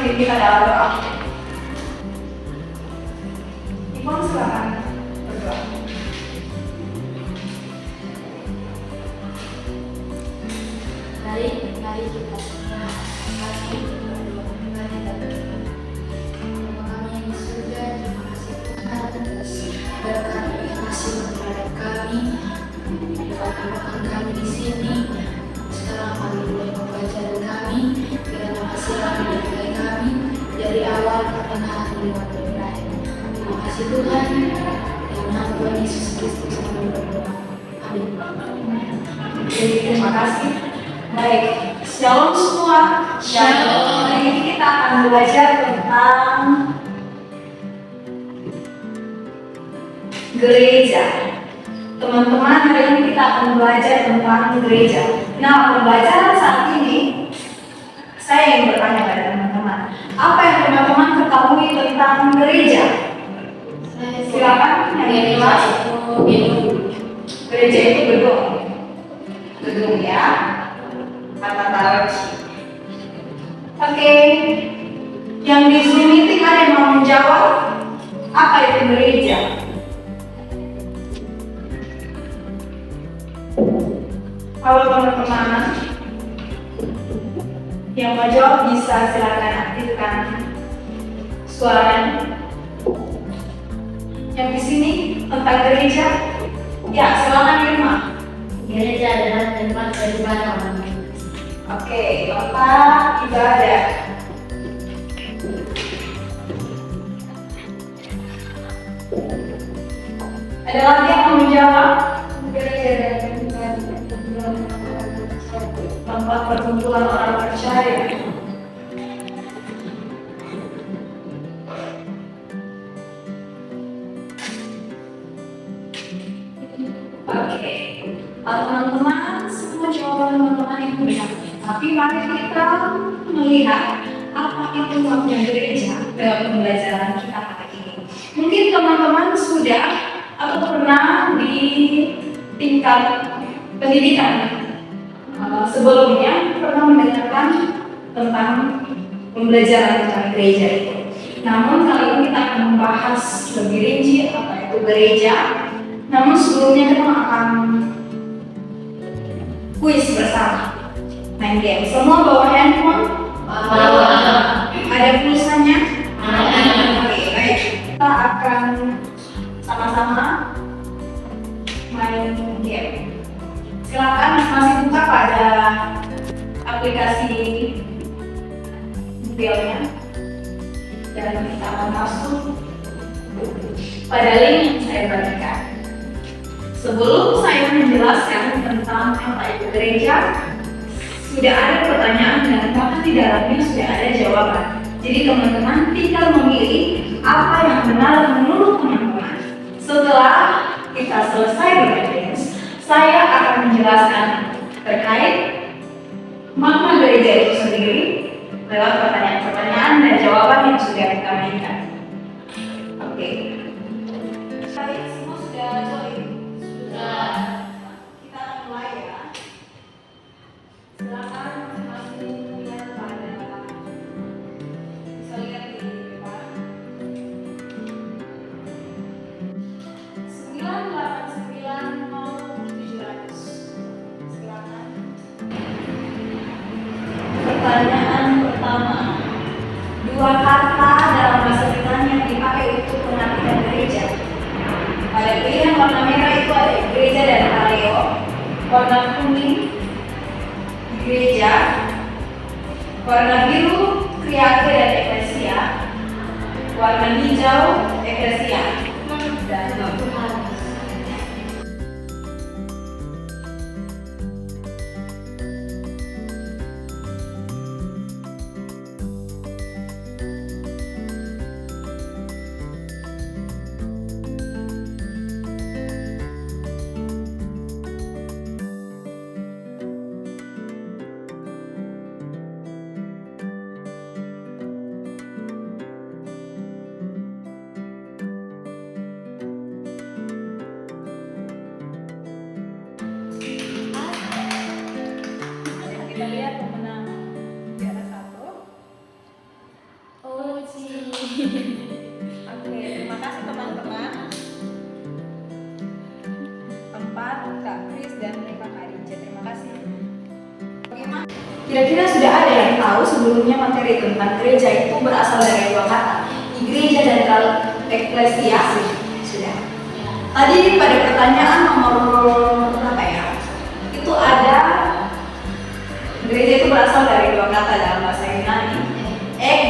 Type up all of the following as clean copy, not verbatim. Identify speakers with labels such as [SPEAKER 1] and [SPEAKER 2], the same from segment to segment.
[SPEAKER 1] diri kita dalam doa. Ibu silakan berdoa.
[SPEAKER 2] Mari kita semua kasih berdoa. Mari kita berdoa. Bapa kami yang di surga, terima kasih Tuhan atas berkat yang kasih kepada kami. Doakan kami di sini. Sekarang kami boleh membaca dan kami kiranya kasih kami menyertai kami dari awal pertengahan hingga berakhir. Terima kasih Tuhan. Dalam nama Tuhan Yesus Kristus kami berdoa. Amin.
[SPEAKER 1] Jadi terima kasih. Baik, shalom semua.
[SPEAKER 2] Shalom.
[SPEAKER 1] Hari ini kita akan belajar tentang gereja. Teman-teman, hari ini kita akan belajar tentang gereja. Nah, pembelajaran saat ini saya ingin bertanya pada teman-teman, apa yang teman-teman ketahui tentang gereja? Silakan yang ingin jelas. Gereja itu gedung ya, kata taruh. Oke, yang di Zoom meeting ada yang mau menjawab apa itu gereja? Kalau teman-teman yang mau jawab bisa silakan aktifkan suaranya. Yang di sini tentang gereja, ya silakan Irma.
[SPEAKER 2] Gereja adalah tempat beribadah.
[SPEAKER 1] Oke, tempat ibadah. Ada lagi yang mau menjawab? Gereja adalah tempat perkumpulan orang percaya. Oke, teman-teman, semua jawaban teman-teman itu benar. Tapi mari kita melihat apa itu makna gereja dalam pembelajaran kita hari ini. Mungkin teman-teman sudah atau pernah di tingkat pendidikan sebelumnya pernah mendengarkan tentang pembelajaran tentang gereja itu. Namun kali ini kita akan membahas lebih rinci apa itu gereja. Namun sebelumnya kita akan kuis bersama, main game. Semua bawa handphone?
[SPEAKER 2] Bawa.
[SPEAKER 1] Ada pulsanya?
[SPEAKER 2] Ada.
[SPEAKER 1] Oke, baik. Kita akan sama-sama main game. Silakan masih buka pada aplikasi mobilnya dan kita akan masuk pada link yang saya bagikan. Sebelum saya menjelaskan tentang apa itu gereja, sudah ada pertanyaan dan bahkan di dalamnya sudah ada jawaban. Jadi teman-teman tinggal memilih apa yang benar menurut teman-teman. Setelah kita selesai bermain, saya akan menjelaskan terkait makna gereja itu sendiri lewat pertanyaan-pertanyaan dan jawaban yang sudah kita berikan. Oke. Baik, semua sudah join. Kita akan mulai ya. Silakan masing-masing lihat pada bisa lihat di depan. 9890700. Silakan. Pertanyaan pertama. Dua kata dalam bahasa Yunani yang dipakai untuk pengertian gereja. Pada pilihan warna merah itu ada gereja dan kaleo, warna kuning gereja, warna biru kriake dan eklesia, warna hijau eklesia, dan Tuhan. Kira-kira sudah ada yang tahu sebelumnya materi tentang gereja itu berasal dari dua kata, igreja dan eklesia? Sudah. Tadi pada pertanyaan nomor berapa ya? Itu ada gereja itu berasal dari dua kata dalam bahasa Yunani, ek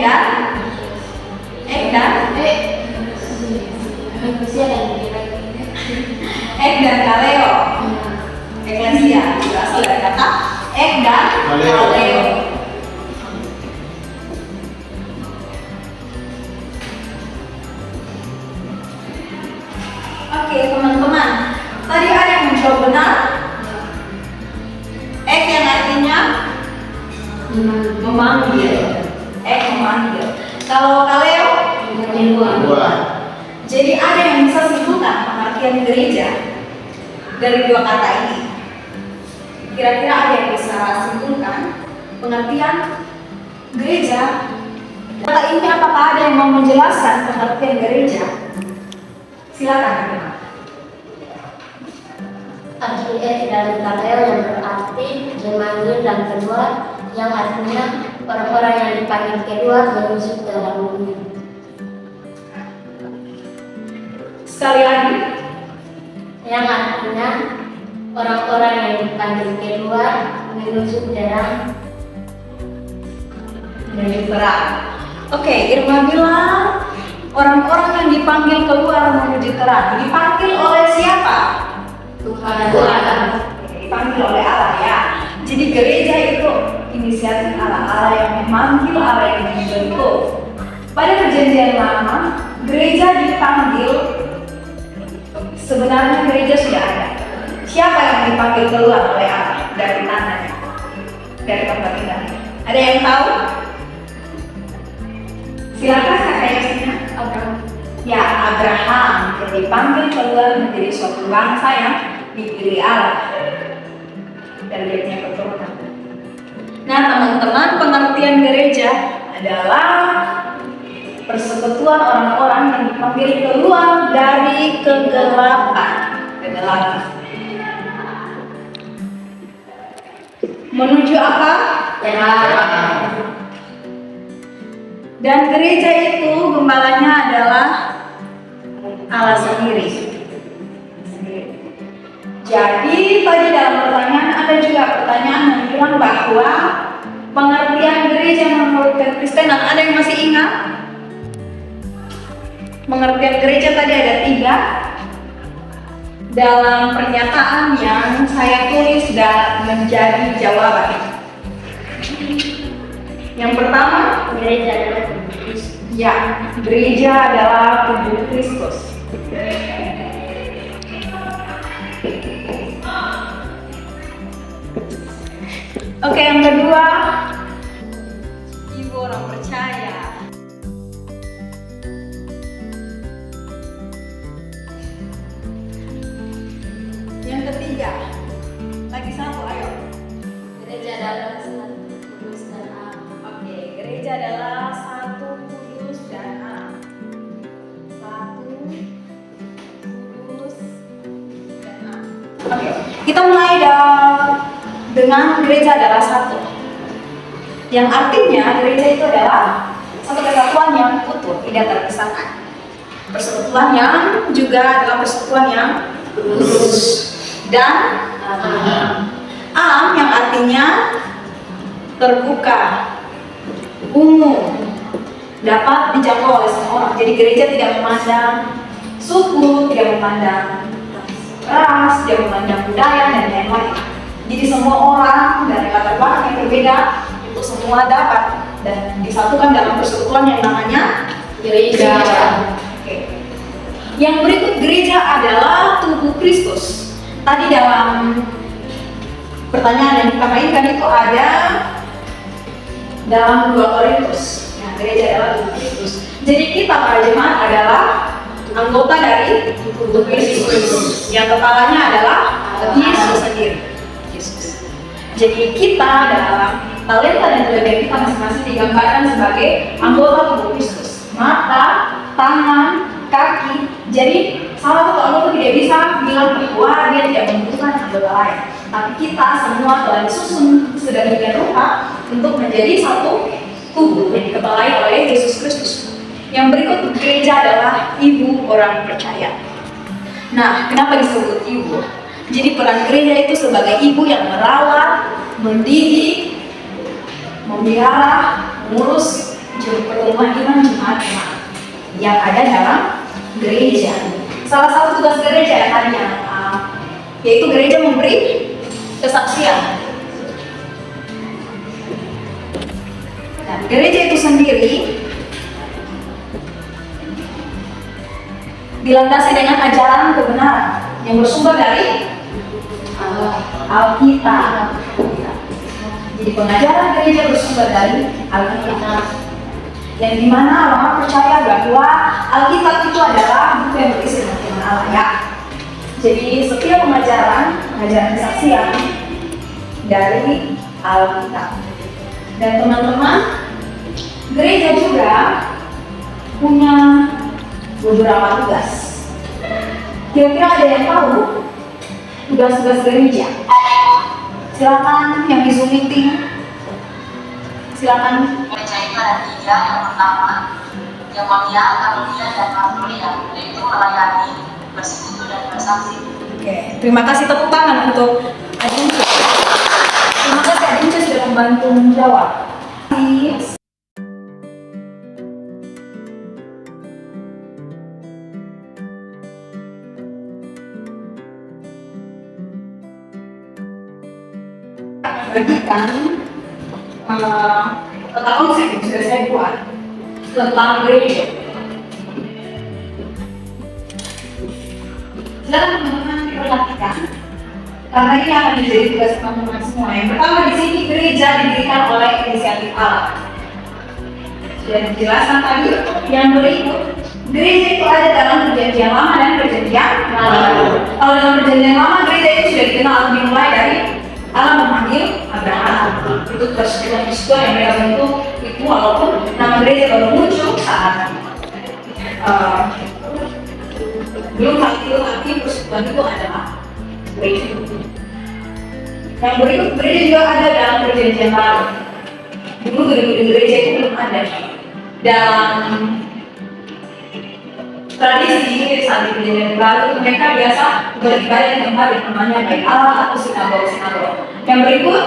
[SPEAKER 1] dan kaleo. Eklesia berasal dari kata ek dan kaleo. Oke teman-teman, tadi ada yang menjawab benar. Ek yang artinya memanggil. Ek memanggil. Kalau kaleo
[SPEAKER 2] Membuat.
[SPEAKER 1] Jadi ada yang bisa simpulkan pengertian gereja dari dua kata ini. Kira-kira ada yang bisa simpulkan pengertian gereja? Kata ini apakah ada yang mau menjelaskan pengertian gereja? Silakan.
[SPEAKER 2] Arti ek dan kaleo yang berarti memanggil dan kedua yang artinya orang-orang yang dipanggil kedua menuju ke dalam bumi.
[SPEAKER 1] Sekali lagi,
[SPEAKER 2] Yang artinya orang-orang yang dipanggil kedua menuju terang.
[SPEAKER 1] menuju terang. Oke, Irma bilang orang-orang yang dipanggil keluar menuju terang. Dipanggil oleh siapa?
[SPEAKER 2] Tuhan.
[SPEAKER 1] Dipanggil oleh Allah ya. Jadi gereja itu inisiatif Allah yang memanggil, Allah yang membentuk. Pada perjanjian lama, gereja dipanggil. Sebenarnya gereja sudah ada. Siapa yang dipanggil keluar oleh Allah dari tanahnya, dari tempat tinggalnya? Ada yang tahu? Silakan kakak Yasina. Ya, Abraham yang dipanggil keluar menjadi suatu bangsa yang dipilih Allah dan dia punya keturunan. Nah teman-teman, pengertian gereja adalah persekutuan orang-orang yang dipanggil keluar dari kegelapan. Menuju apa?
[SPEAKER 2] Terang.
[SPEAKER 1] Dan gereja itu gembalanya adalah Allah sendiri. Jadi tadi dalam pertanyaan ada juga pertanyaan yang bilang bahwa pengertian gereja menurut kekristenan, ada yang masih ingat? Pengertian gereja tadi ada 3 dalam pernyataan yang saya tulis dan menjadi jawaban. Yang pertama,
[SPEAKER 2] Gereja adalah tubuh Kristus.
[SPEAKER 1] ya, gereja adalah tubuh Kristus. Oke, yang kedua, ibu orang percaya. Yang ketiga, lagi satu, ayo.
[SPEAKER 2] Gereja adalah satu kudus dan am.
[SPEAKER 1] Oke, gereja adalah satu kudus dan am. Satu kudus dan am. Oke, kita mulai dengan gereja adalah satu. Yang artinya gereja itu adalah satu kesatuan yang utuh, tidak terpisahkan. Persekutuan yang juga adalah persekutuan yang kudus dan am yang artinya terbuka, umum, dapat dijangkau oleh semua orang. Jadi gereja tidak memandang suku, tidak memandang ras, tidak memandang budaya dan lain-lain. Jadi semua orang dari latar belakang yang berbeda itu semua dapat dan disatukan dalam persekutuan yang namanya gereja. Oke. Yang berikut, gereja adalah tubuh Kristus. Tadi dalam pertanyaan yang kita mainkan itu ada dalam 2 Korintus. Nah, gereja adalah tubuh Kristus. Jadi kita para jemaat adalah anggota dari tubuh Kristus. Yang kepalanya adalah Yesus sendiri. Yesus. Jadi kita dalam talenta dan kelebihan kita masing-masing digambarkan sebagai anggota tubuh Kristus. Mata, tangan, kaki. Jadi salah satu anggota tidak bisa bilang bahwa dia tidak membutuhkan anggota lain. Tapi kita semua telah disusun sedemikian rupa untuk menjadi satu tubuh yang dikepalai oleh Yesus Kristus. Yang berikut, gereja adalah ibu orang percaya. Nah, kenapa disebut ibu? Jadi peran gereja itu sebagai ibu yang merawat, mendidik, memelihara, mengurus pertumbuhan iman jemaat-jemaat yang ada dalam gereja. Salah satu tugas gereja yang tadi yaitu gereja memberi kesaksian. Dan gereja itu sendiri dilandasi dengan ajaran kebenaran yang bersumber dari Alkitab. Jadi pengajaran gereja bersumber dari Alkitab, yang dimana orang percaya bahwa Alkitab itu adalah buku yang berisi dengan firman Allah ya. Jadi setiap pengajaran kesaksian dari Alkitab. Dan teman-teman, gereja juga punya beberapa tugas. Kira-kira ada yang tahu tugas-tugas gereja? Silakan yang di Zoom meeting. Silakan.
[SPEAKER 3] Gereja itu ada 3. Yang pertama, yang mulia, karunia, dan pastoria, yaitu melayani, bersekutu, dan bersaksi.
[SPEAKER 1] Oke, terima kasih, tepuk tangan untuk Adince. Terima kasih Adince sudah membantu menjawab. Bagikan tentang konsep yang sudah saya buat tentang gereja. Silakan teman-teman diperhatikan, karena ini akan menjadi tugas teman-teman semua. Yang pertama, di sini gereja didirikan oleh inisiatif Allah. Sudah dijelaskan tadi. Yang berikut, gereja itu ada dalam perjanjian lama dan perjanjian baru. Kalau dalam perjanjian lama, gereja itu sudah dikenal dimulai dari Allah memanggil Abraham. Itu persekutuan yang mereka bentuk itu, walaupun nama gereja baru muncul saat belum hal itu, tapi persekutuan itu adalah gereja. Yang berikut, gereja juga ada dalam perjanjian baru. Dulu gedung-gedung gereja itu belum ada. Dalam tradisi saat di perjanjian baru, mereka biasa beribadah di tempat yang namanya baik Allah atau sinagog. Yang berikut,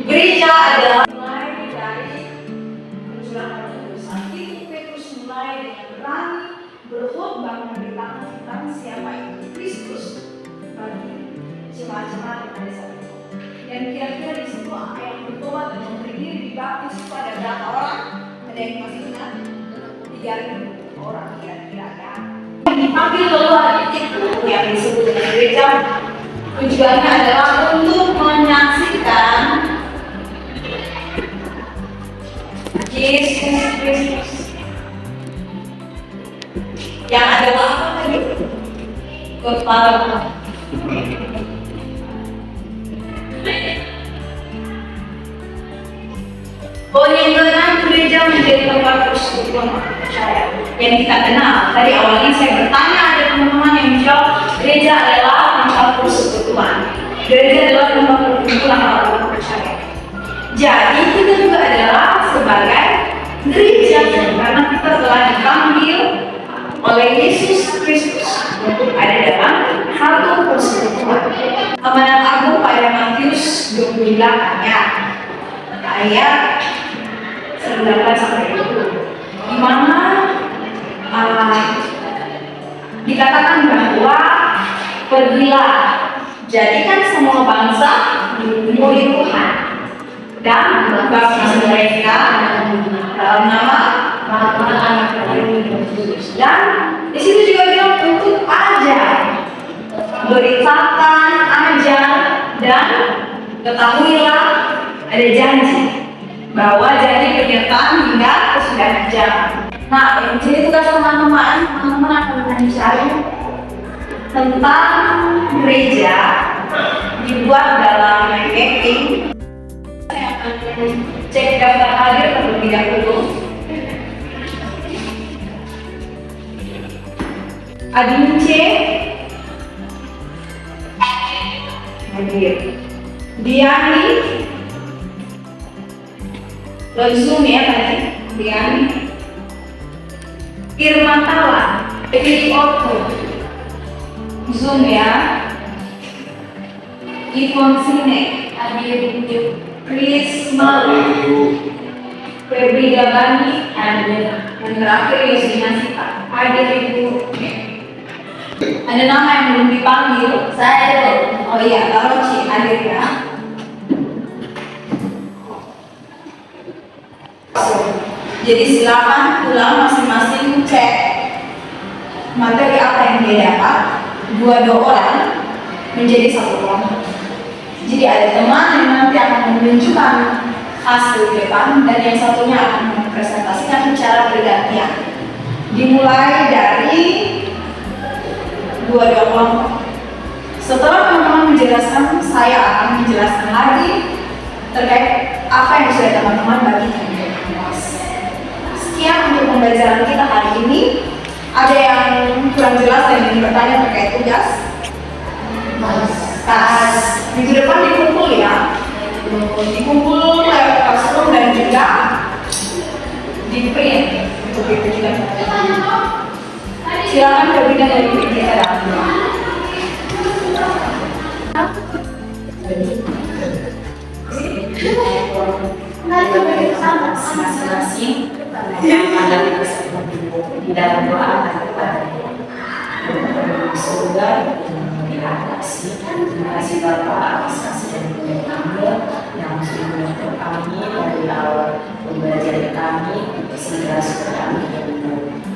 [SPEAKER 1] gereja adalah mulai dari pencurahan dosa. Itu Petrus mulai dengan berani berkhotbah memberitakan tentang siapa itu Kristus bagi jemaat-jemaat yang ada saat itu. Dan kira-kira di situ apa yang bertobat dan memberi diri dibaptis itu ada berapa orang? Ada yang masih ingat? 3.000 orang kira-kira ya. Dipanggil keluar itu yang disebut dengan gereja. Tujuannya adalah untuk menyaksikan Yesus Kristus yang adalah apa tadi? Kepala. Poin yang keenam, gereja menjadi tempat persekutuan orang percaya yang kita kenal. Tadi awalnya saya bertanya, ada teman-teman yang menjawab gereja adalah tempat persekutuan. Gereja adalah tempat persekutuan orang percaya. Jadi kita juga adalah sebagai gereja karena kita telah dipanggil oleh Yesus Kristus untuk ada dalam satu persekutuan. Amanat Agung pada Matius 28 ya, ayat 19 sampai 20, di mana dikatakan bahwa pergilah, jadikan semua bangsa murid Tuhan dan baptis mereka dalam nama Bapa, Anak, dan Roh Kudus. Dan di situ juga bilang untuk ajar, beritakan, ajar, dan ketahuilah ada janji bahwa jadi penyertaan hingga kesudahan zaman. Nah, yang jadi tugas teman-teman akan mencari tentang gereja dibuat dalam marketing. Saya akan cek daftar hadir terlebih dahulu. Adince hadir, Diani Lo zoom ya tadi, kemudian Irmantala, pilih auto, zoom ya. Ivon Sine,
[SPEAKER 2] Hadir
[SPEAKER 1] Prisma, Febri Gabani, hadir. Dan terakhir Yosina Sita, hadir Ibu. Ada nama yang belum dipanggil, saya. Oh iya, Taroci hadir ya. Jadi silakan ulang masing-masing cek materi apa yang dia dapat. Dua orang menjadi satu kelompok. Jadi ada teman yang nanti akan menunjukkan hasil di depan dan yang satunya akan mempresentasikan secara bergantian. Dimulai dari dua kelompok. Setelah teman-teman menjelaskan, saya akan menjelaskan lagi terkait apa yang sudah teman-teman bagikan di kelas. Sekian untuk pembelajaran kita hari ini. Ada yang kurang jelas dan ingin bertanya terkait tugas? Tas minggu depan dikumpul ya. Dikumpul lewat classroom dan juga di print untuk itu juga. Silakan berbeda dari kita dalam.
[SPEAKER 4] Masing-masing ada di dalam doa kepada surga terima kasih Bapak atas kasih dan berkat kami yang sudah menyertai kami dari awal pembelajaran kami sehingga sudah kami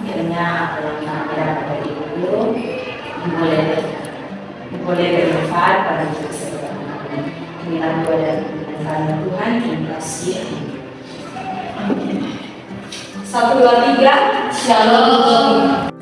[SPEAKER 4] akhirnya apa yang kami dapat dari Ibu boleh bermanfaat pada kita semua. Inilah doa dan permintaan Tuhan. Terima kasih.
[SPEAKER 1] 1, 2, 3, Shalom.